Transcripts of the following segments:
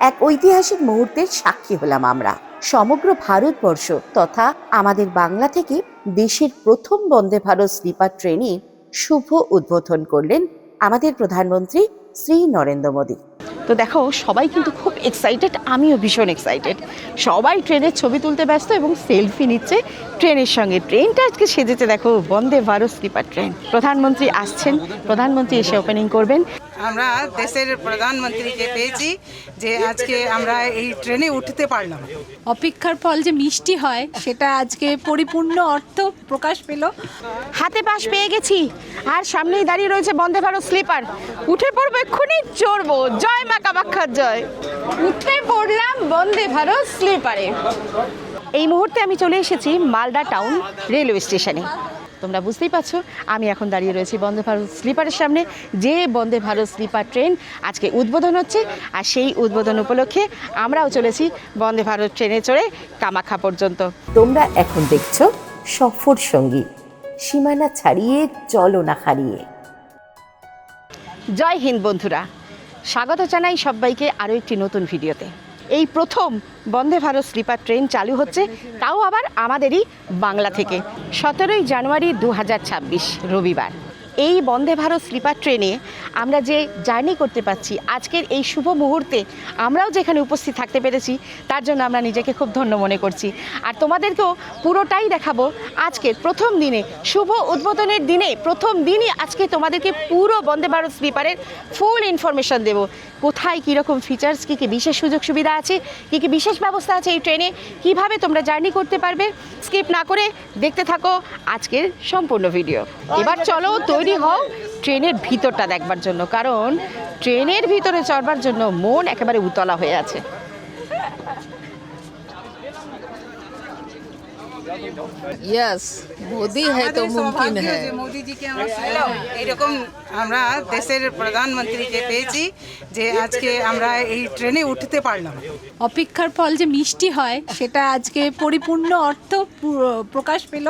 এক ঐতিহাসিক মুহূর্তের সাক্ষী হলাম আমরা। সমগ্র ভারতবর্ষ তথা আমাদের বাংলা থেকে দেশের প্রথম বন্দে ভারত স্লিপার ট্রেনের শুভ উদ্বোধন করলেন আমাদের প্রধানমন্ত্রী শ্রী নরেন্দ্র মোদী। তো দেখো, সবাই কিন্তু খুব এক্সাইটেড, আমিও ভীষণ এক্সাইটেড। সবাই ট্রেনের ছবি তুলতে ব্যস্ত এবং সেলফি নিচ্ছে ট্রেনের সঙ্গে। ট্রেনটা আজকে সেজেছে দেখো, বন্দে ভারত স্লিপার ট্রেন। প্রধানমন্ত্রী আসছেন, প্রধানমন্ত্রী এসে ওপেনিং করবেন। আমরা দেশের প্রধানমন্ত্রীকে পেয়েছি যে আজকে আমরা এই ট্রেনে উঠতে পারলাম। অপেক্ষার ফল যে মিষ্টি হয় সেটা আজকে পরিপূর্ণ অর্থ প্রকাশ পেল। হাতে পাশ পেয়ে গেছি, আর সামনেই দাঁড়িয়ে রয়েছে বন্দে ভারত স্লিপার। উঠে পড়বো, এক্ষুনি চড়বো। জয় মা কামাখ্যার জয়। উঠে পড়লাম বন্দে ভারত স্লিপারে। এই মুহূর্তে আমি চলে এসেছি মালদা টাউন রেলওয়ে স্টেশনে। তোমরা বুঝতেই পারছো, আমি এখন দাঁড়িয়ে রয়েছি বন্দে ভারত স্লিপারের সামনে, যে বন্দে ভারত স্লিপার ট্রেন আজকে উদ্বোধন হচ্ছে। আর সেই উদ্বোধন উপলক্ষে আমরাও চলেছি বন্দে ভারত ট্রেনে চড়ে কামাখ্যা পর্যন্ত। তোমরা এখন দেখছো সফর সঙ্গী, সীমানা ছাড়িয়ে চলো না হারিয়ে। জয় হিন্দ বন্ধুরা, স্বাগত জানাই সবাইকে আরও একটি নতুন ভিডিওতে। এই প্রথম বন্দে ভারত স্লিপার ট্রেন চালু হচ্ছে, তাও আবার আমাদেরই বাংলা থেকে। 17ই জানুয়ারি 2026 রবিবার। এই বন্দে ভারত স্লিপার ট্রেনে আমরা যে জার্নি করতে পারছি আজকের এই শুভ মুহূর্তে, আমরাও যেখানে উপস্থিত থাকতে পেরেছি তার জন্য আমরা নিজেকে খুব ধন্য মনে করছি। আর তোমাদেরকেও পুরোটাই দেখাবো আজকের প্রথম দিনে, শুভ উদ্বোধনের দিনে, প্রথম দিনই আজকে তোমাদেরকে পুরো বন্দে ভারত স্লিপারের ফুল ইনফরমেশন দেবো। কোথায় কীরকম ফিচার্স, কী কী বিশেষ সুযোগ সুবিধা আছে, কী কী বিশেষ ব্যবস্থা আছে এই ট্রেনে, কীভাবে তোমরা জার্নি করতে পারবে। স্কিপ না করে দেখতে থাকো আজকের সম্পূর্ণ ভিডিও। এবার চলো তৈরি হও ট্রেনের ভিতরটা দেখবার জন্য, কারণ ট্রেনের ভিতরে চড়বার জন্য মন একেবারে উতলা হয়ে আছে। यस मोदी है तो मुमकिन है। মোদিজিকে আমরা পেলাম, এরকম আমরা দেশের প্রধানমন্ত্রীকে পেয়েছি যে আজকে আমরা এই ট্রেনে উঠতে পারলাম। অপেক্ষার ফল যে মিষ্টি হয় সেটা আজকে পরিপূর্ণ অর্থ প্রকাশ পেল।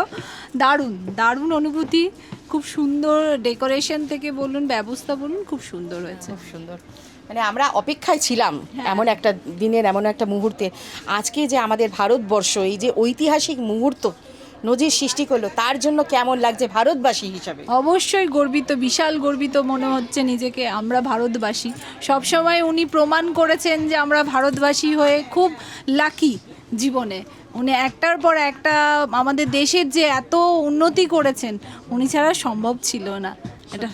দারুণ দারুণ অনুভূতি, খুব সুন্দর ডেকোরেশন থেকে বলুন, ব্যবস্থা বলুন, খুব সুন্দর হয়েছে। খুব সুন্দর, মানে আমরা অপেক্ষায় ছিলাম এমন একটা দিনের, এমন একটা মুহূর্তে। আজকে যে আমাদের ভারতবর্ষ এই যে ঐতিহাসিক মুহূর্ত নজির সৃষ্টি করলো, তার জন্য কেমন লাগছে ভারতবাসী হিসাবে? অবশ্যই গর্বিত, বিশাল গর্বিত মনে হচ্ছে নিজেকে। আমরা ভারতবাসী, সবসময় উনি প্রমাণ করেছেন যে আমরা ভারতবাসী হয়ে খুব লাকি জীবনে। উনি একটার পর একটা আমাদের দেশের যে এত উন্নতি করেছেন, উনি ছাড়া সম্ভব ছিল না। এটা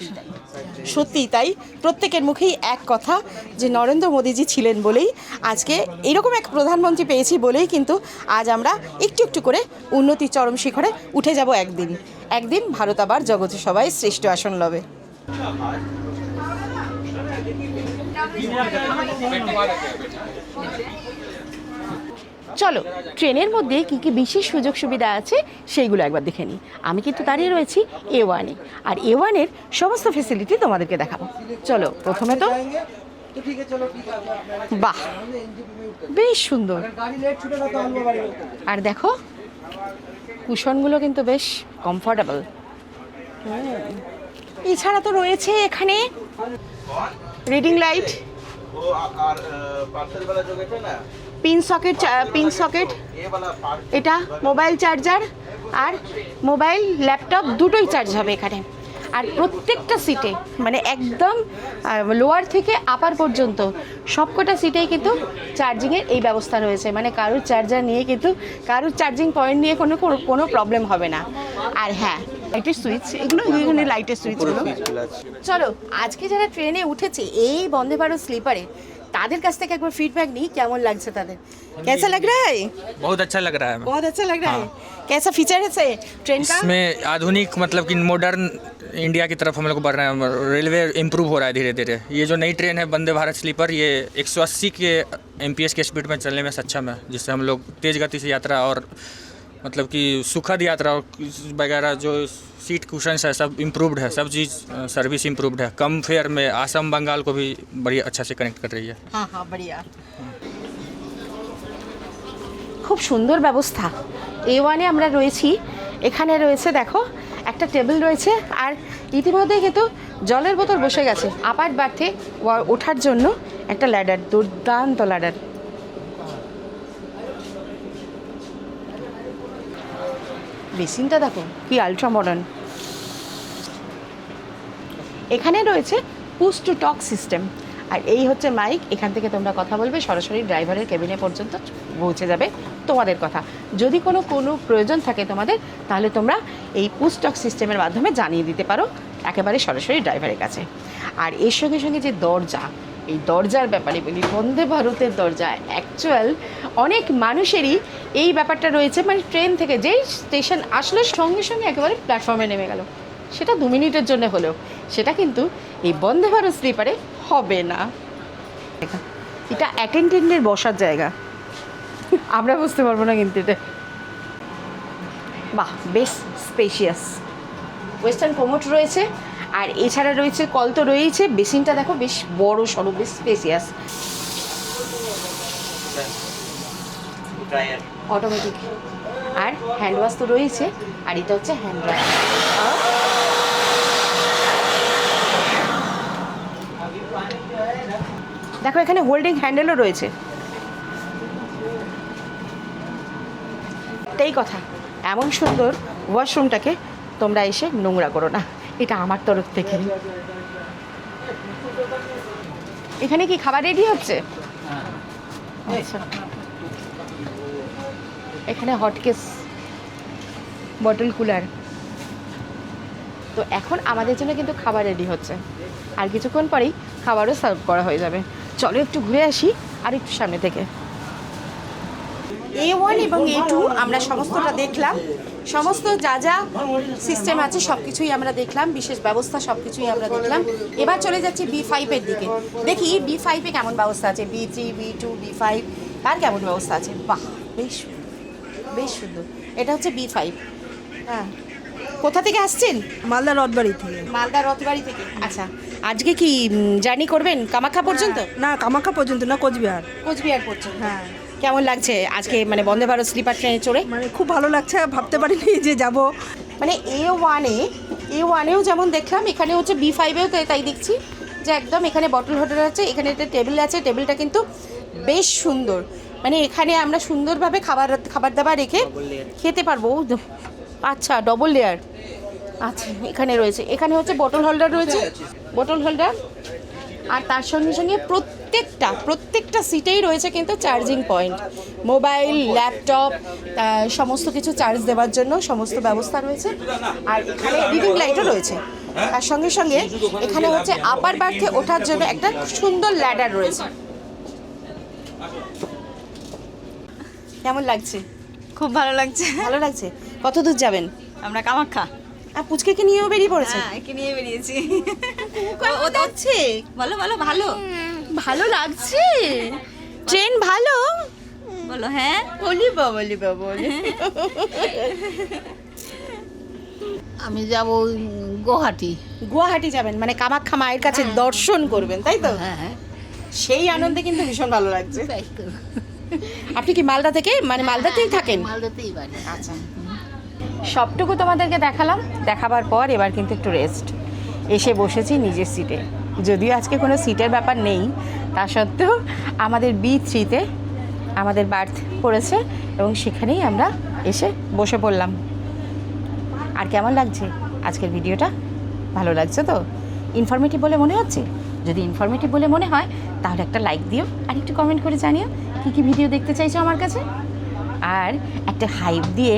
সত্যি তাই, প্রত্যেকের মুখেই এক কথা যে নরেন্দ্র মোদীজি ছিলেন বলেই আজকে এরকম এক প্রধানমন্ত্রী পেয়েছি বলেই কিন্তু আজ আমরা একটু একটু করে উন্নতির চরম শিখরে উঠে যাব। একদিন ভারত আবার জগতে সবাই শ্রেষ্ঠ আসন লবে। চলো ট্রেনের মধ্যে কী কী বিশেষ সুযোগ সুবিধা আছে সেইগুলো একবার দেখে নিই। আমি কিন্তু দাঁড়িয়ে রয়েছি A1-এ, আর A1-এর সমস্ত ফেসিলিটি তোমাদেরকে দেখাবো। চলো, প্রথমে তো বাহ, বেশ সুন্দর। আর দেখো কুশনগুলো কিন্তু বেশ কমফোর্টেবল। এছাড়া তো রয়েছে এখানে রিডিং লাইট, পিন সকেট, এটা মোবাইল চার্জার, আর মোবাইল ল্যাপটপ দুটোই চার্জ হবে এখানে। আর প্রত্যেকটা সিটে, মানে একদম লোয়ার থেকে আপার পর্যন্ত সবকটা সিটেই কিন্তু চার্জিংয়ের এই ব্যবস্থা রয়েছে। মানে কারোর চার্জার নিয়ে কিন্তু, কারোর চার্জিং পয়েন্ট নিয়ে কোনো প্রবলেম হবে না। আর হ্যাঁ, লাইটের সুইচ, এগুলো এখানে লাইটের সুইচগুলো। চলো আজকে যারা ট্রেনে উঠেছে এই বন্দে ভারত স্লিপারে, তাদের কাছ থেকে একবার ফিডব্যাক নিই, কেমন লাগছে তাদের। कैसा लग रहा है? बहुत अच्छा लग रहा है। बहुत अच्छा लग रहा है। कैसा फीचर है से ट्रेन का? इसमें आधुनिक मतलब कि मॉडर्न इंडिया की तरफ हम लोग बढ़ रहे हैं। रेलवे इम्प्रूव हो रहा है धीरे धीरे। ये जो नई ट्रेन है वंदे भारत स्लीपर, ये 180 के MPS के स्पीड में चलने में सक्षम है, जिससे हम लोग तेज़ गति से यात्रा और मतलब कि सुखद यात्रा और वगैरह जो सीट कुशन्स है सब इम्प्रूव्ड है, सब चीज़ सर्विस इम्प्रूव्ड है। कम फेयर में आसम बंगाल को भी बड़ी अच्छा से कनेक्ट कर रही है। हाँ हाँ, बढ़िया, খুব সুন্দর ব্যবস্থা। A1-এ আমরা রয়েছি, এখানে রয়েছে দেখো একটা টেবিল রয়েছে, আর ইতিমধ্যে কিন্তু জলের বোতল বসে গেছে। আপার বার্থে ওঠার জন্য একটা ল্যাডার, দুর্দান্ত ল্যাডার। বেসিনটা দেখো কি আলট্রা মডার্ন। এখানে রয়েছে পুশ টু টক সিস্টেম, আর এই হচ্ছে মাইক। এখান থেকে তোমরা কথা বলবে, সরাসরি ড্রাইভারের কেবিনে পর্যন্ত পৌঁছে যাবে তোমাদের কথা। যদি কোনো প্রয়োজন থাকে তোমাদের, তাহলে তোমরা এই পুশ টক সিস্টেমের মাধ্যমে জানিয়ে দিতে পারো একেবারে সরাসরি ড্রাইভারের কাছে। আর এর সঙ্গে সঙ্গে যে দরজা, এই দরজার ব্যাপারে বলি, বন্দে ভারতের দরজা অ্যাকচুয়াল অনেক মানুষেরই এই ব্যাপারটা রয়েছে, মানে ট্রেন থেকে যেই স্টেশন আসলো সঙ্গে সঙ্গে একেবারে প্ল্যাটফর্মে নেমে গেল, সেটা 2 মিনিটের জন্য হলেও, সেটা কিন্তু এই বন্দে ভারত স্লিপারে হবে না। এটা অ্যাটেন্ডেন্টের বসার জায়গা, আমরা বুঝতে পারবো না কিন্তু এটা। বাহ, বেশ স্পেশিয়াস। ওয়েস্টার্ন কোমোড রয়েছে, আর এছাড়া রয়েছে কল তো রয়েছে। বেসিনটা দেখো বেশ বড় সড়ো, বেশ স্পেশিয়াস। অটোমেটিক, আর হ্যান্ড ওয়াশ তো রয়েছে, আর এটা হচ্ছে হ্যান্ড ড্রায়ার। দেখো এখানে হোল্ডিং হ্যান্ডেলও রয়েছে। একটাই কথা, এমন সুন্দর ওয়াশরুমটাকে তোমরা এসে নোংরা করো না, এটা আমার তরফ থেকে। এখানে কি খাবার রেডি হচ্ছে? আচ্ছা, এখানে হটকেস, বটল কুলার। তো এখন আমাদের জন্য কিন্তু খাবার রেডি হচ্ছে, আর কিছুক্ষণ পরেই খাবারও সার্ভ করা হয়ে যাবে। চলো একটু ঘুরে আসি আর একটু সামনে থেকে। A1 এবং A2 আমরা সমস্তটা দেখলাম, সমস্ত যা যা সিস্টেম আছে সব কিছুই আমরা দেখলাম, বিশেষ ব্যবস্থা সব কিছুই আমরা দেখলাম। এবার চলে যাচ্ছি B5-এর দিকে, দেখি B5-এ কেমন ব্যবস্থা আছে, B3, B2, B5 তার কেমন ব্যবস্থা আছে। বাহ, বেশ বেশ সুন্দর। এটা হচ্ছে B5। হ্যাঁ, কোথা থেকে আসছেন? মালদা রথবাড়ি থেকে। মালদা রথবাড়ি থেকে। আচ্ছা, আজকে কি জার্নি করবেন কামাখ্যা পর্যন্ত? না, কামাখ্যা পর্যন্ত না, কোচবিহার। কোচবিহার পর্যন্ত। হ্যাঁ। কেমন লাগছে আজকে মানে বন্দে ভারত স্লিপার ট্রেনে চড়ে? মানে খুব ভালো লাগছে, ভাবতে পারিনি যে যাব। মানে A1-এও যেমন দেখলাম, এখানে হচ্ছে B5-এও তাই দেখছি যে একদম এখানে বটল হোল্ডার আছে, এখানে একটা টেবিল আছে, টেবিলটা কিন্তু বেশ সুন্দর। মানে এখানে আমরা সুন্দরভাবে খাবার দাবার রেখে খেতে পারবো। আচ্ছা, ডবল লেয়ার। আচ্ছা, এখানে রয়েছে, এখানে হচ্ছে বটল হোল্ডার রয়েছে, বটল হোল্ডার। আর তার সঙ্গে সঙ্গে প্রত্যেকটা সিটেই রয়েছে কিন্তু চার্জিং পয়েন্ট, মোবাইল, ল্যাপটপ, সমস্ত কিছু চার্জ দেওয়ার জন্য সমস্ত ব্যবস্থা রয়েছে। আর এখানে রিডিং লাইটও রয়েছে। তার সঙ্গে সঙ্গে এখানে হচ্ছে আপার বার্থে ওঠার জন্য একটা সুন্দর ল্যাডার রয়েছে। কেমন লাগছে? খুব ভালো লাগছে। ভালো লাগছে। কত দূর যাবেন? আমরা কামাখ্যা। আর পুচকেকে নিয়েও বেরিয়ে পড়েছে? হ্যাঁ, একে নিয়ে বেরিয়েছি। ও যাচ্ছে। বলো বলো, ভালো ভালো লাগছে? ট্রেন ভালো? বলো হ্যাঁ। বলি বাবা। আমি যাব গুয়াহাটি যাবেন, মানে কামাখ্যা মায়ের কাছে দর্শন করবেন, তাই তো? হ্যাঁ, সেই আনন্দে কিন্তু ভীষণ ভালো লাগছে। তাই তো। আপনি কি মালদা থেকে, মানে মালদাতেই থাকেন? মালদাতেই বাড়ি। আচ্ছা, সবটুকু তোমাদেরকে দেখালাম, দেখাবার পর এবার কিন্তু একটু রেস্ট। এসে বসেছি নিজের সিটে, যদিও আজকে কোনো সিটের ব্যাপার নেই, তা সত্ত্বেও আমাদের B3-তে আমাদের বার্থ পড়েছে এবং সেখানেই আমরা এসে বসে পড়লাম। আর কেমন লাগছে আজকের ভিডিওটা? ভালো লাগছে তো? ইনফরমেটিভ বলে মনে হচ্ছে? যদি ইনফরমেটিভ বলে মনে হয় তাহলে একটা লাইক দিও, আর একটু কমেন্ট করে জানিও কী ভিডিও দেখতে চাইছো আমার কাছে, আর একটা হাইপ দিয়ে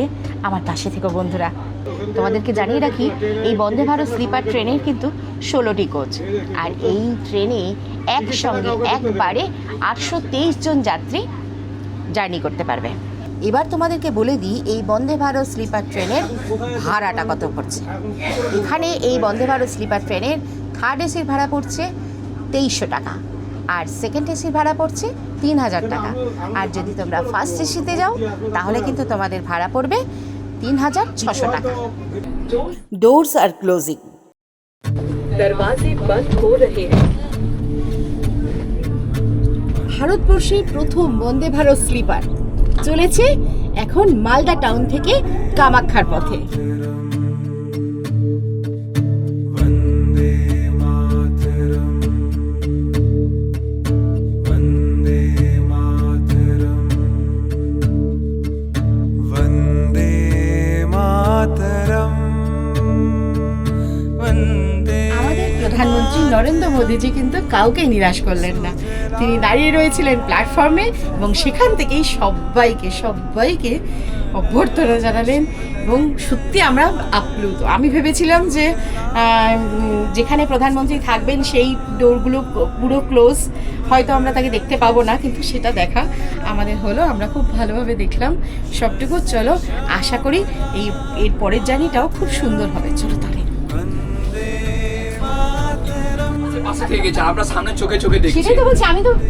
আমার পাশে থেকো বন্ধুরা। তোমাদেরকে জানিয়ে রাখি, এই বন্দে ভারত স্লিপার ট্রেনের কিন্তু 16টি কোচ, আর এই ট্রেনে একসঙ্গে একবারে 823 জন যাত্রী জার্নি করতে পারবে। এবার তোমাদেরকে বলে দিই এই বন্দে ভারত স্লিপার ট্রেনের ভাড়াটা কত পড়ছে। এখানে এই বন্দে ভারত স্লিপার ট্রেনের থার্ড এসির ভাড়া পড়ছে 2300 টাকা, আর সেকেন্ড এসির ভাড়া পড়ছে 3000 টাকা। আর যদি তোমরা ফার্স্ট এসিতে যাও তাহলে কিন্তু তোমাদের ভাড়া পড়বে 3600 টাকা। ডোরস আর ক্লোজিং, दरवाजे बंद हो रहे हैं। ভারতবর্ষের প্রথম বন্দে ভারত স্লিপার চলেছে এখন মালদা টাউন থেকে কামাখ্যার পথে। নরেন্দ্র মোদীজি কিন্তু কাউকেই নিরাশ করলেন না। তিনি দাঁড়িয়ে রয়েছিলেন প্ল্যাটফর্মে এবং সেখান থেকেই সবাইকে অভ্যর্থনা জানালেন এবং সত্যি আমরা আপ্লুত। আমি ভেবেছিলাম যে যেখানে প্রধানমন্ত্রী থাকবেন সেই ডোরগুলো পুরো ক্লোজ, হয়তো আমরা তাকে দেখতে পাবো না, কিন্তু সেটা দেখা আমাদের হলো। আমরা খুব ভালোভাবে দেখলাম সবটুকু। চলো, আশা করি এর পরের জার্নিটাও খুব সুন্দর হবে। চলো তাহলে। পাশে থেকে গেছে, আমরা সামনে চোখে চোখে দেখছি। সেটাই তো বলছি,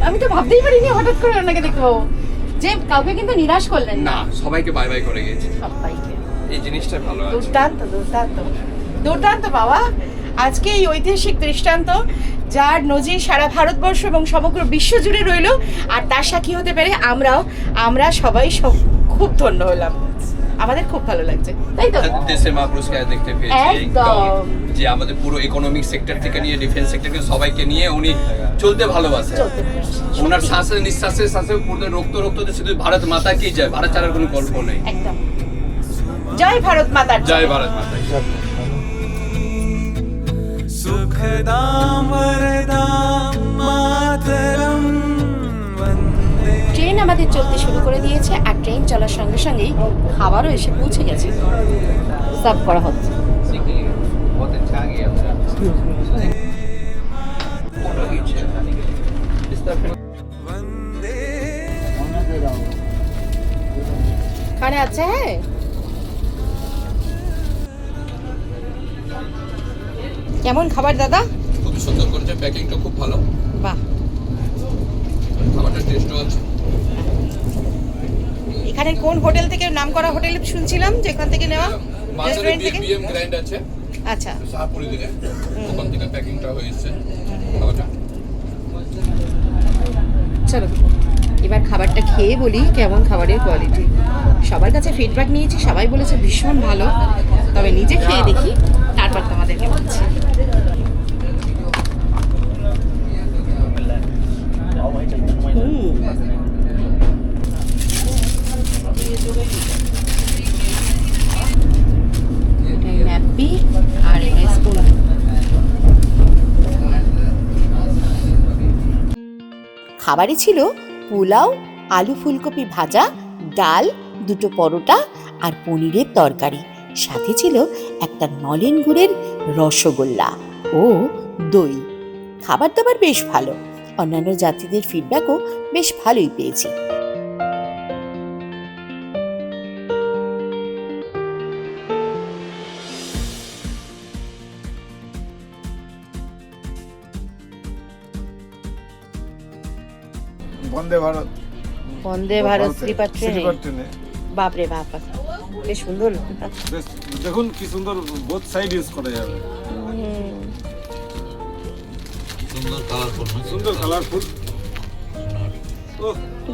আমি তো ভাবতেই পারিনি হঠাৎ করে ওনাকে দেখতে পাবো, যে কাউকে কিন্তু নিরাশ করলেন না, না, সবাইকে বাই বাই করে গেছে। সবাইকে। এই জিনিসটা ভালো আছে। দুর্দান্ত বাবা। আজকে এই ঐতিহাসিক দৃষ্টান্ত যার নজির সারা ভারতবর্ষ এবং সমগ্র বিশ্ব জুড়ে রইল, আর তার সাক্ষী হতে পেরে আমরা সবাই খুব ধন্য হলাম। আমাদের খুব ভালো লাগছে, তাই তো? দেশের মা পুরস্কার দেখতে পেয়েছি একদম। যে আমাদের পুরো ইকোনমিক সেক্টর থেকে নিয়ে ডিফেন্স সেক্টর থেকে সবাইকে নিয়ে উনি চলতে ভালোবাসে। ওনার শ্বাসে নিঃশ্বাসে পুরো রক্ত শুধু ভারত মাতা কি জয়, ভারত ছাড়ার কোনো গল্প নেই। একদম। জয় ভারত মাতার জয় ভারত মাতা। ট্রেন আমাদের চলতে শুরু করে দিয়েছে, আর ট্রেন চলার সঙ্গে সঙ্গেই খাবারও এসে পৌঁছে গেছে, সার্ভ করা হচ্ছে। খানে আচ্ছা হ্যাঁ। কেমন খাবার দাদা? খুব সুন্দর করেছে, প্যাকিংটা খুব ভালো, বাহ। খাবারটা টেস্টও আছে। এখানে কোন হোটেল থেকে, নাম করা হোটেল শুনছিলাম যেখান থেকে নেওয়া, রেস্টুরেন্ট থেকে? বিএম গ্র্যান্ড আছে, আচ্ছা, শাহপুরি থেকে, ওখান থেকে প্যাকিংটা হয়েছে খাবারটা। চলো এবার খাবারটা খেয়ে বলি কেমন খাবারের কোয়ালিটি। সবার কাছে ফিডব্যাক নিয়েছি, সবাই বলেছে ভীষণ ভালো, তবে নিজে খেয়ে দেখি তারপর তোমাদেরকে বলছি। ন্যাপি আর স্পুন। খাবারে ছিল পোলাও, আলু ফুলকপি ভাজা, ডাল, দুটো পরোটা আর পনিরের তরকারি, সাথে ছিল একটা নলেন গুড়ের রসগোল্লা ও দই। খাবার দাবার বেশ ভালো, অন্যান্য যাত্রীদের ফিডব্যাকও বেশ ভালোই পেয়েছি। বন্দে ভারত স্লিপার ট্রেনে বাপরে বাপ, বেশ সুন্দর। দেখুন কি সুন্দর, বোথ সাইড ইউজ করা যাবে। সুন্দর কালারফুল।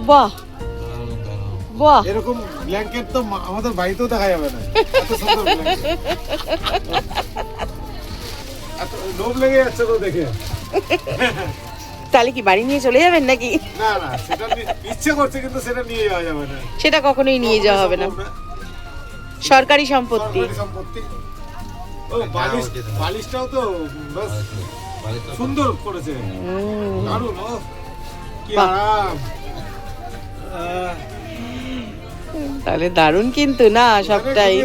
বাহ বাহ, এরকম ব্ল্যাঙ্কেট তো আমাদের বাড়িতেও দেখা যাবে না, এত সুন্দর ব্ল্যাঙ্কেট। এত লোভ লেগে যাচ্ছে তো দেখে। তাহলে কি বাড়ি নিয়ে চলে যাবেন নাকি? না না, সেটা ইচ্ছে করছে কিন্তু সেটা নিয়ে যাওয়া যাবে না, সেটা কখনোই নিয়ে যাওয়া হবে না, সরকারি সম্পত্তি। ও বালিশটাও তো বেশ সুন্দর করেছে, দারুণ। ও কি আরাম। তাহলে দারুণ কিন্তু না সবটাই।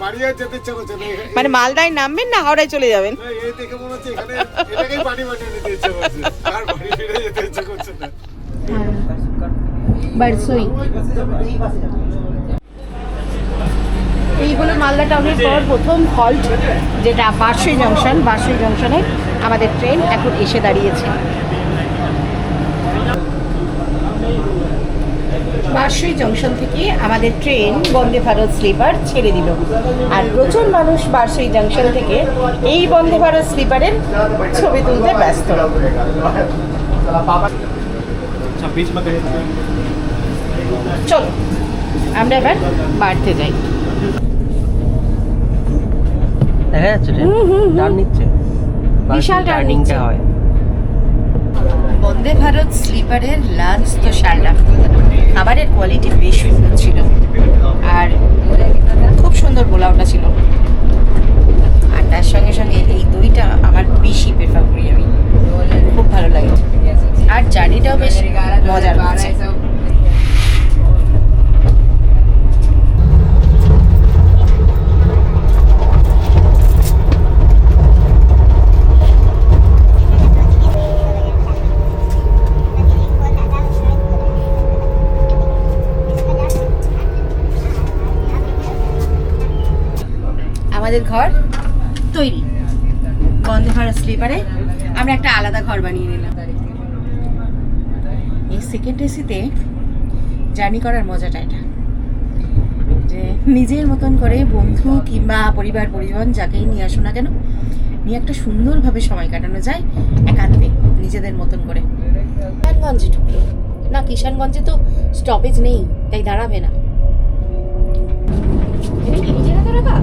বাড়ি আর যেতে ইচ্ছা করছে না, মানে মালদায় নামবেন না হাওড়ায় চলে যাবেন? এই দেখে মনে হচ্ছে এখানে এটাকেই বাড়ি বানিয়ে নিতে ইচ্ছা করছে, আর বাড়ি ফিরে যেতে ইচ্ছা করছে না। বারসই এই হলো মালদা টাউনের পর প্রথম হল্ট, যেটা বারসই জংশন। বারসই জংশনে আমাদের ট্রেন এখন এসে দাঁড়িয়েছে। বারসই জংশন থেকে আমাদের ট্রেন বন্দে ভারত স্লিপার ছেড়ে দিল, আর প্রচুর মানুষ বারসই জংশন থেকে এই বন্দে ভারত স্লিপারের ছবি তুলতে ব্যস্ত। চলো আমরা এবার বাড়তে যাই। দেখা যাচ্ছে টার্ন নিচ্ছে, বিশাল টার্ন নিচ্ছে। বন্দে ভারত স্লিপারের লাঞ্চ তো সারলাম, খাবারের কোয়ালিটি বেশ সুন্দর ছিল, আর খুব সুন্দর পোলাওটা ছিল, আর তার সঙ্গে সঙ্গে এই দইটা আমার বেশি প্রেফার করি আমি। আমাদের ঘর তৈরি। বন্দে ভারত স্লিপারে আমরা একটা আলাদা ঘর বানিয়ে নিলাম। এই সেকেন্ড এসিতে জার্নি করার মজাটা এটা, যে নিজের মতন করে বন্ধু কিংবা পরিবার পরিজন যাকেই নিয়ে আসো না কেন, নিয়ে একটা সুন্দরভাবে সময় কাটানো যায় একান্তে নিজেদের মতন করে। কিষানগঞ্জে ঢুকলো না, কিষানগঞ্জে তো স্টপেজ নেই, তাই দাঁড়াবে না। এটা কি নিজের হাতে রাখা?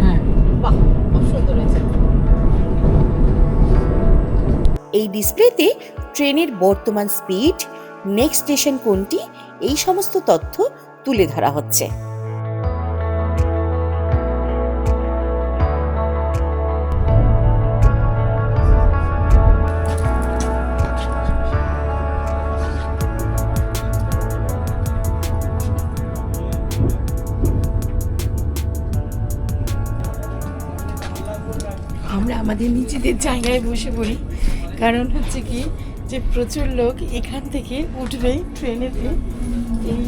হ্যাঁ, বাহ, খুব সুন্দর হয়েছে। এই ডিসপ্লেতে ট্রেনের বর্তমান স্পিড, নেক্সট স্টেশন কোনটি, এই সমস্ত তথ্য তুলে ধরা হচ্ছে। আমরা আমাদের নিজেদের জায়গায় বসে পড়ি, কারণ হচ্ছে কি যে প্রচুর লোক এখান থেকে উঠবে ট্রেনেতে, এই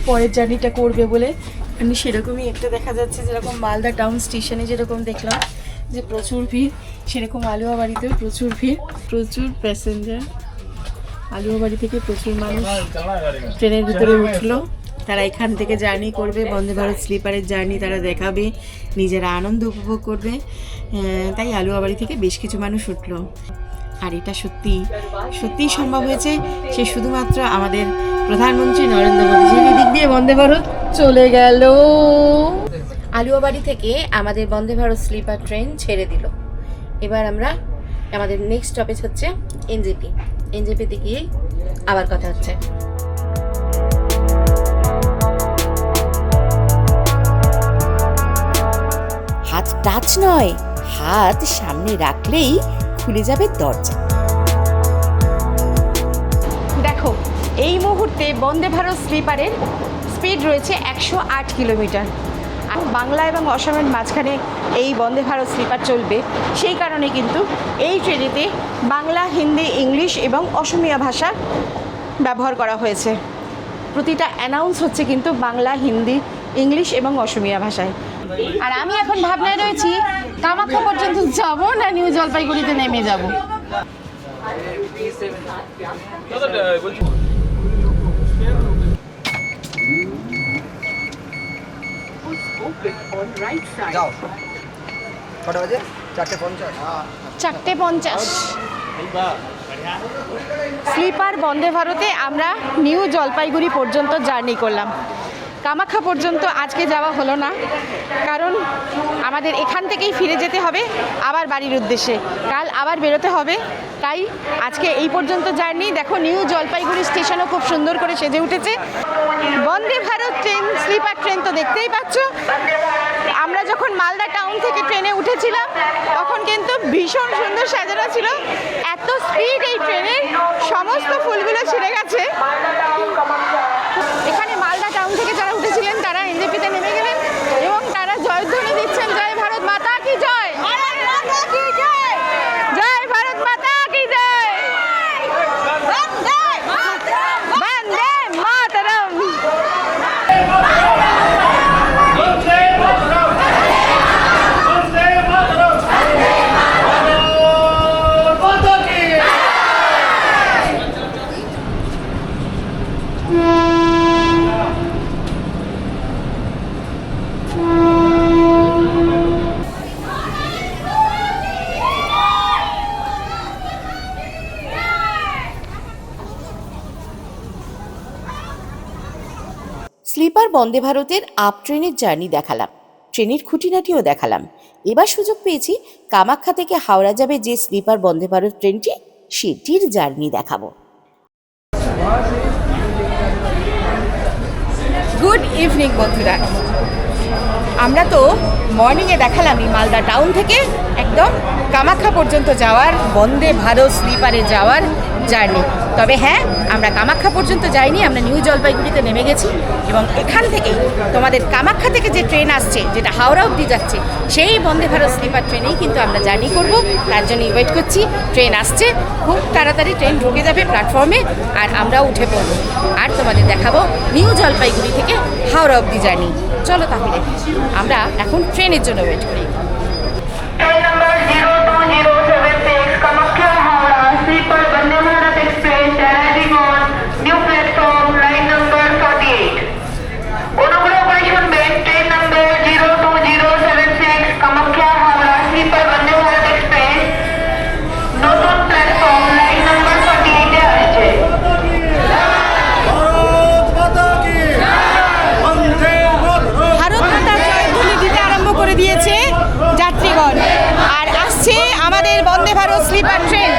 পরের জার্নিটা করবে বলে। মানে সেরকমই একটা দেখা যাচ্ছে, যেরকম মালদা টাউন স্টেশনে যেরকম দেখলাম যে প্রচুর ভিড়, সেরকম আলুয়াবাড়িতেও প্রচুর ভিড়, প্রচুর প্যাসেঞ্জার। আলুয়াবাড়ি থেকে প্রচুর মানুষ ট্রেনের ভিতরে উঠলো, তারা এখান থেকে জার্নি করবে, বন্দে ভারত স্লিপারের জার্নি তারা দেখাবে, নিজেরা আনন্দ উপভোগ করবে। তাই আলুয়াবাড়ি থেকে বেশ কিছু মানুষ উঠলো। আর এটা সত্যিই সম্ভব হয়েছে, সে শুধুমাত্র আমাদের প্রধানমন্ত্রী নরেন্দ্র মোদীজির দিক দিয়ে বন্দে ভারত চলে গেল। আলুয়াবাড়ি থেকে আমাদের বন্দে ভারত স্লিপার ট্রেন ছেড়ে দিল। এবার আমরা আমাদের নেক্সট স্টপেজ হচ্ছে এনজেপি। এনজেপিতে গিয়ে আবার কথা হচ্ছে। হাত টাচ নয়, হাত সামনে রাখলেই খুলে যাবে দরজা। দেখো, এই মুহূর্তে বন্দে ভারত স্লিপারের স্পিড রয়েছে 108 কিলোমিটার। আর বাংলা এবং অসমের মাঝখানে এই বন্দে ভারত স্লিপার চলবে, সেই কারণে কিন্তু এই ট্রেনেতে বাংলা, হিন্দি, ইংলিশ এবং অসমিয়া ভাষা ব্যবহার করা হয়েছে। প্রতিটা অ্যানাউন্স হচ্ছে কিন্তু বাংলা, হিন্দি, ইংলিশ এবং অসমিয়া ভাষায়। আর আমি এখন ভাবনায় রয়েছি কামাখ্যা পর্যন্ত যাব না নিউ জলপাইগুড়িতে নেমে যাব। যাও, কটা বাজে? 4:50। 4:50 স্লিপার বন্দে ভারতে আমরা নিউ জলপাইগুড়ি পর্যন্ত জার্নি করলাম। কামাখ্যা পর্যন্ত আজকে যাওয়া হলো না, কারণ আমাদের এখান থেকেই ফিরে যেতে হবে আবার বাড়ির উদ্দেশ্যে, কাল আবার বেরোতে হবে। তাই আজকে এই পর্যন্ত জার্নি। দেখো, নিউ জলপাইগুড়ি স্টেশনও খুব সুন্দর করে সেজে উঠেছে। Vande Bharat train, sleeper train তো দেখতেই পাচ্ছ। আমরা যখন মালদা টাউন থেকে ট্রেনে উঠেছিলাম তখন কিন্তু ভীষণ সুন্দর সাজানো ছিল। এত স্পিড এই ট্রেনের, সমস্ত ফুলগুলো ছিঁড়ে গেছে। এখানে মালদা টাউন থেকে যারা উঠেছিলেন তারা এনজেপিতে নেমে গেলেন এবং তারা জয়ধ্বনি দিচ্ছেন, জয় ভারত মাতা কি জয়, জয় ভারত মাতা কি জয়, বন্দে মাতরম। স্লিপার বন্দে ভারতের আপ ট্রেনের জার্নি দেখালাম, ট্রেনের খুঁটিনাটিও দেখালাম। এবার সুযোগ পেয়েছি কামাখ্যা থেকে হাওড়া যাবে যে স্লিপার বন্দে ভারত ট্রেনটি, সেটির জার্নি দেখাবো। গুড ইভিনিং বন্ধুরা, আমরা তো মর্নিংয়ে দেখালামই মালদা টাউন থেকে একদম কামাখ্যা পর্যন্ত যাওয়ার বন্দে ভারত স্লিপারে যাওয়ার জার্নি। তবে হ্যাঁ, আমরা কামাখ্যা পর্যন্ত যাইনি, আমরা নিউ জলপাইগুড়িতে নেমে গেছি এবং এখান থেকেই তোমাদের কামাখ্যা থেকে যে ট্রেন আসছে, যেটা হাওড়া অবধি যাচ্ছে, সেই বন্দে ভারত স্লিপার ট্রেনেই কিন্তু আমরা জার্নি করব। তার জন্য ওয়েট করছি, ট্রেন আসছে, খুব তাড়াতাড়ি ট্রেন ঢুকে যাবে প্ল্যাটফর্মে আর আমরাও উঠে পড়ব আর তোমাদের দেখাবো নিউ জলপাইগুড়ি থেকে হাওড়া অবধি জার্নি। চলো তাহলে আমরা এখন ট্রেনের জন্য ওয়েট করি। Train number 02076 Kamakhya Howrah sleeper Vande Bharat express arriving on new platform line number 48 অনুগ্রহ করে শুনবেন train number 02076 Kamakhya Howrah sleeper Vande Bharat express নতুন প্ল্যাটফর্ম লাইন নম্বর 48 এ আসছে। ভারত মাতার জয়ধ্বনি দিতে আরম্ভ করে দিয়েছে যাত্রীগণ আর আসছে আমাদের বন্দে ভারত স্লিপার ট্রেন।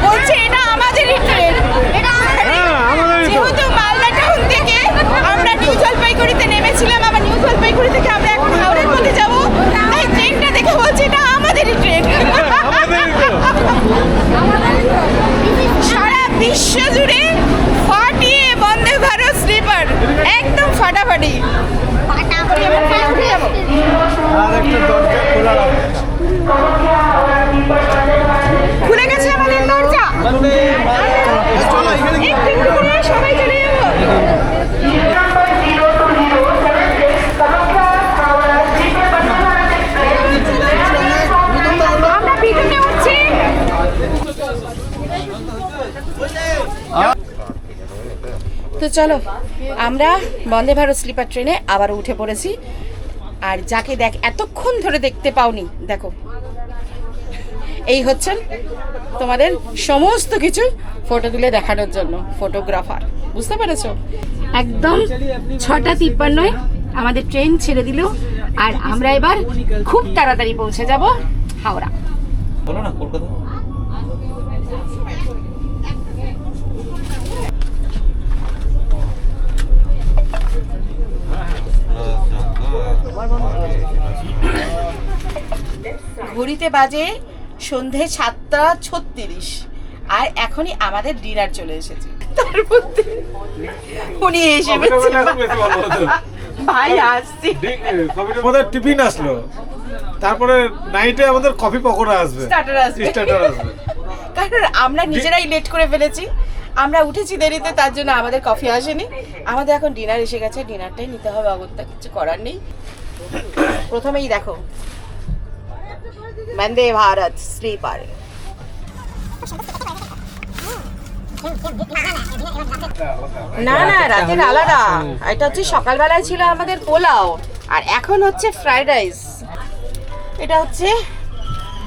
বলছে এটা আমাদেরই ট্রেন। যেহেতু মালদা টাউন থেকে আমরা নিউ জলপাইগুড়িতে নেমেছিলাম, আবার নিউ জলপাইগুড়ি থেকে আমরা এখন হাওড়ার পথে যাবো, তাই ট্রেনটা দেখে বলছে এটা আমাদেরই ট্রেন। সারা বিশ্ব জুড়ে ফাটিয়ে বন্দে ভারত স্লিপার, একদম ফাটাফাটি। খুলে গেছে আমাদের দরজা, একটু করে সবাই চলে যাবো। আমরা পিছনে উঠছি। তো চলো আমরা বন্দে ভারত স্লিপার ট্রেনে আবারও উঠে পড়েছি। আর যাকে দেখ এতক্ষণ ধরে দেখতে পাওনি, দেখো এই হচ্ছেন তোমাদের সমস্ত কিছু ফটো তুলে দেখানোর জন্য ফটোগ্রাফার, বুঝতে পেরেছো? একদম 6:53 আমাদের ট্রেন ছেড়ে দিল আর আমরা এবার খুব তাড়াতাড়ি পৌঁছে যাব হাওড়া। ঘড়িতে বাজে সন্ধে 7:36 আর এখনই আমাদের ডিনার চলে এসেছে। তার মধ্যে উনি এসে ভাই আসছে, আমাদের টিফিন আসলো, তারপরে নাইটে আমাদের কফি পকোড়া আসবে, স্টার্টার আসবে। কারণ আমরা নিজেরাই লেট করে ফেলেছি, আমরা উঠেছি দেরিতে, তার জন্য আমাদের কফি আসেনি। আমাদের এখন ডিনার এসে গেছে, ডিনারটাই নিতে হবে, অগত্যা কিছু করার নেই। প্রথমেই দেখো বন্দে ভারত স্লিপার। না না, রাতের আলাদা। এটা হচ্ছে সকালবেলায় ছিল আমাদের পোলাও আর এখন হচ্ছে ফ্রাইড রাইস। এটা হচ্ছে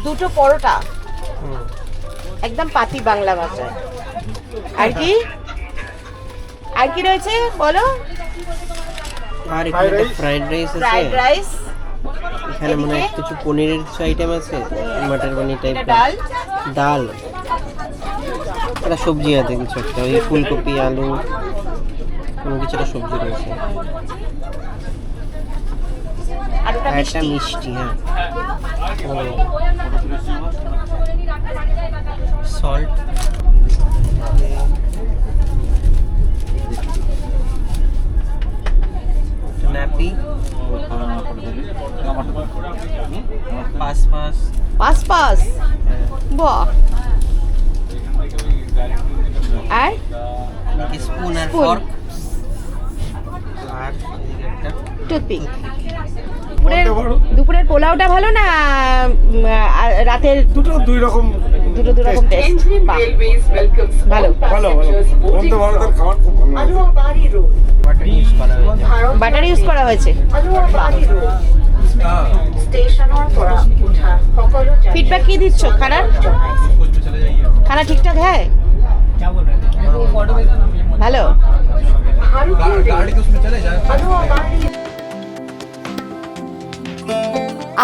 দুটো পরোটা, একদম পাতি বাংলা ভাষায়। আর কি আর কি রয়েছে বলো? আর এখানে ফ্রাইড রাইস আছে, ফ্রাইড রাইস, এখানে মনে হয় কিছু পনিরের কিছু আইটেম আছে, মটর পনির টাইপ, ডাল, ডাল, একটা সবজি আছে কিছু একটা, ওই ফুলকপি আলু কোনো কিছুটা সবজি রয়েছে, আর ওটা আর একটা মিষ্টি। হ্যাঁ, সল্ট, ন্যাপি, পাঁচ পাঁচ বাহ। আর স্পুন আর ফর্ক আর টুথপিক। দুপুরের পোলাওটা ভালো না রাতের? দুটো দুই রকম টেস্ট। ভালো ভালো বন্দে ভারতের খাবার খুব ভালো লাগে। বাটার ইউজ করা হয়েছে। ফিডব্যাক কি দিচ্ছ খানার? খানা ঠিকঠাক হ্যাঁ, ভালো।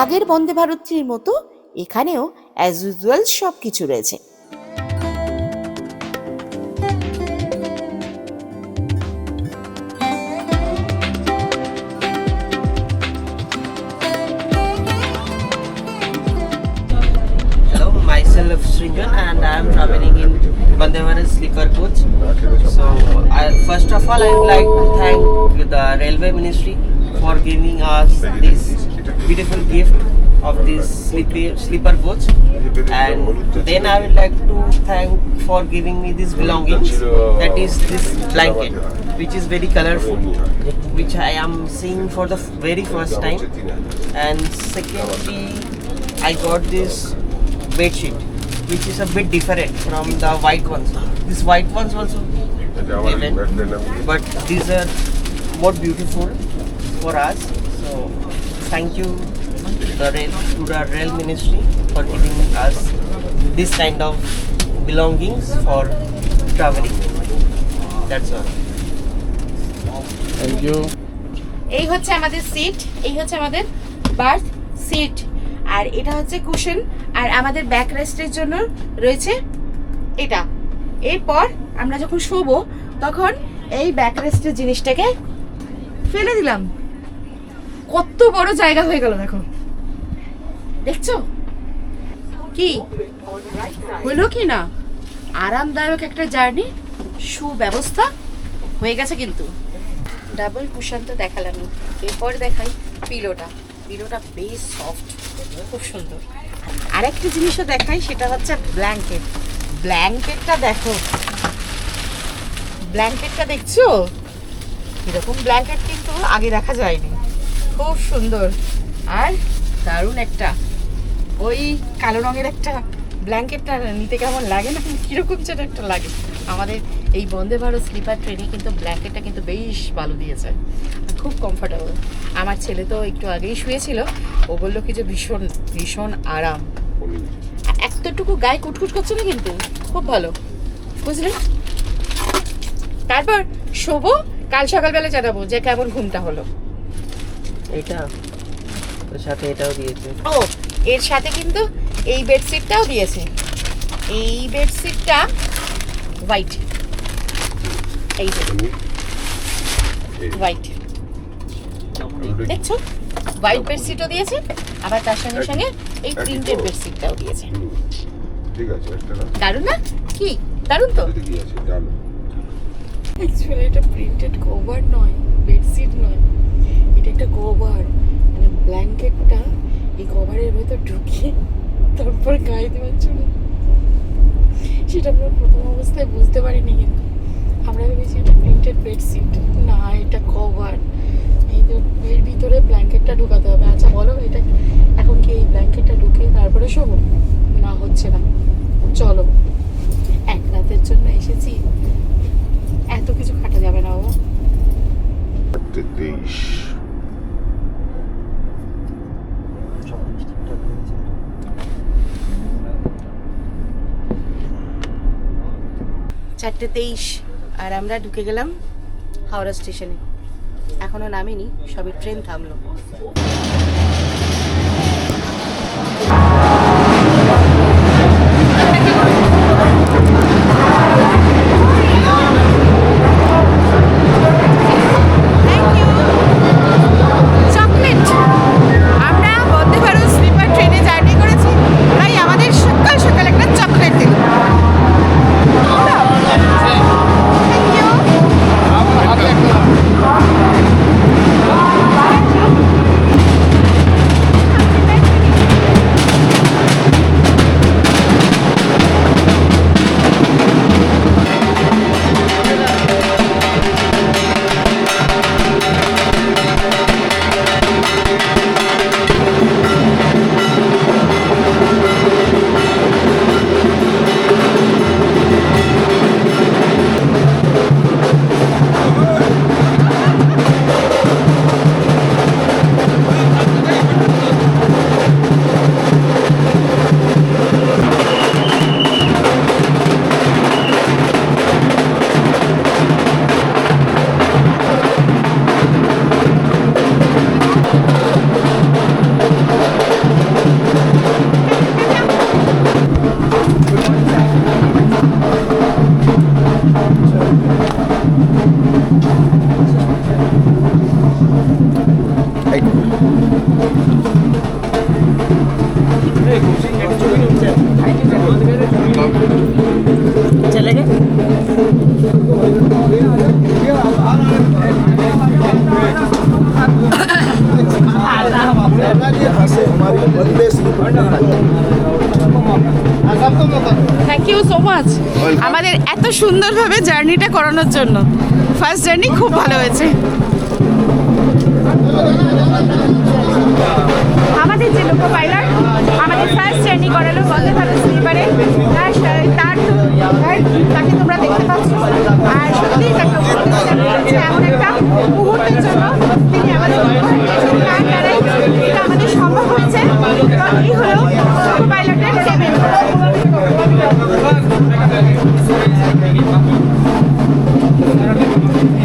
আগের বন্দে ভারতটির মতো এখানেও অ্যাজ ইউজুয়াল সব কিছু রয়েছে। Vande Bharat sleeper coach. So first of all, I would like to thank the Railway Ministry for giving us this beautiful gift of this sleeper coach, and then I would like to thank for giving me these belongings, that is this blanket, which is very colorful, which I am seeing for the very first time. And secondly, I got this bed sheet, which is a bit different from the white ones. These white ones also given, but these are more beautiful for us. So thank you to the Rail Ministry for giving us this kind of belongings for traveling. That's all. Thank you. এই হচ্ছে আমাদের seat, এই হচ্ছে আমাদের birth seat, আর এটা হচ্ছে cushion, আর আমাদের back রেস্টের জন্য রয়েছে এটা। এরপর আমরা যখন শোবো তখন এই ব্যাক রেস্টের জিনিসটাকে ফেলে দিলাম। কত বড় জায়গা হয়ে গেল দেখো, দেখছো কি হলো কি না? আরামদায়ক একটা জার্নি, সুব্যবস্থা হয়ে গেছে কিন্তু। ডাবল কুশন তো দেখালামই, এরপর দেখাই পিলোটা। পিলোটা বেশ সফট, খুব সুন্দর। আর একটা জিনিসও দেখাই, সেটা হচ্ছে ব্ল্যাঙ্কেট। ব্ল্যাঙ্কেটটা দেখো, ব্ল্যাঙ্কেটটা দেখছো? এরকম ব্ল্যাঙ্কেট কিন্তু আগে দেখা যায়নি, খুব সুন্দর আর দারুণ একটা। ওই কালো রঙের একটা ব্ল্যাঙ্কেটটা নিতে কেমন লাগে না, কীরকম যেন একটা লাগে। আমাদের এই বন্দে ভারত স্লিপার ট্রেনে কিন্তু ব্ল্যাঙ্কেটটা কিন্তু বেশ ভালো দিয়েছে, খুব কমফোর্টেবল। আমার ছেলে তো একটু আগেই শুয়েছিল, ও বললো কি যে ভীষণ ভীষণ আরাম, এতটুকু গায়ে কুটকুট করছে না কিন্তু, খুব ভালো, বুঝলেন? তারপর শোবো, কাল সকালবেলা জানাবো যে কেমন ঘুমটা হলো। এটা ওর সাথে এটাও দিয়েছে। ও, এর সাথে কিন্তু এই বেডশিটটাও দিয়েছে। এই বেডশিটটা হোয়াইট, এই যে হোয়াইট, দেখছো? হোয়াইট বেডশিটও দিয়েছে, আবার তার সঙ্গে সঙ্গে এই প্রিন্টেড বেডশিটটাও দিয়েছে। ঠিক আছে, দারুণ না? কি দারুণ তো? অ্যাকচুয়ালি এটা প্রিন্টেড কভার নয়, বেডশিট নয়, এটা একটা কভার, মানে ব্ল্যাঙ্কেটটা এই কভারের ভেতর ঢুকিয়ে তারপর গায়ে দেওয়ার জন্য। সেটা আমরা প্রথম অবস্থায় বুঝতে পারিনি, কিন্তু আমরা ভেবেছি এটা প্রিন্টেড বেডশিট, না এটা কভার। এই তো এর ভিতরে ব্ল্যাঙ্কেটটা ঢুকাতে হবে। আচ্ছা বলো, এটা এখন কি এই ব্ল্যাঙ্কেটটা ঢুকিয়ে তারপরে শোবো? না, হচ্ছে না। চলো, এক রাতের জন্য এসেছি, এত কিছু খাটা যাবে না বাবা। 23 4:23 আর আমরা ঢুকে গেলাম হাওড়া স্টেশনে। এখনো নামিনি, সবে ট্রেন থামলো। চকলেট, আমরা বন্দে ভারত স্লিপার ট্রেনে জার্নি করেছি, তাই আমাদের সকাল সকাল একটা চকলেট দিল। থ্যাংক ইউ সো মাচ আমাদের এত সুন্দরভাবে জার্নিটা করানোর জন্য। ফার্স্ট জার্নি খুব ভালো হয়েছে। আমাদের যে লোকো পাইলট আমাদের ফার্স্ট জার্নি করালো বন্দে ভারত স্লিপারে, তাকে তোমরা দেখতে পাচ্ছ। আর সত্যি এমন একটা মুহূর্তের জন্য তিনি আমাদের এটা আমাদের সম্ভব হয়েছে। এই হলো লোকো পাইলটের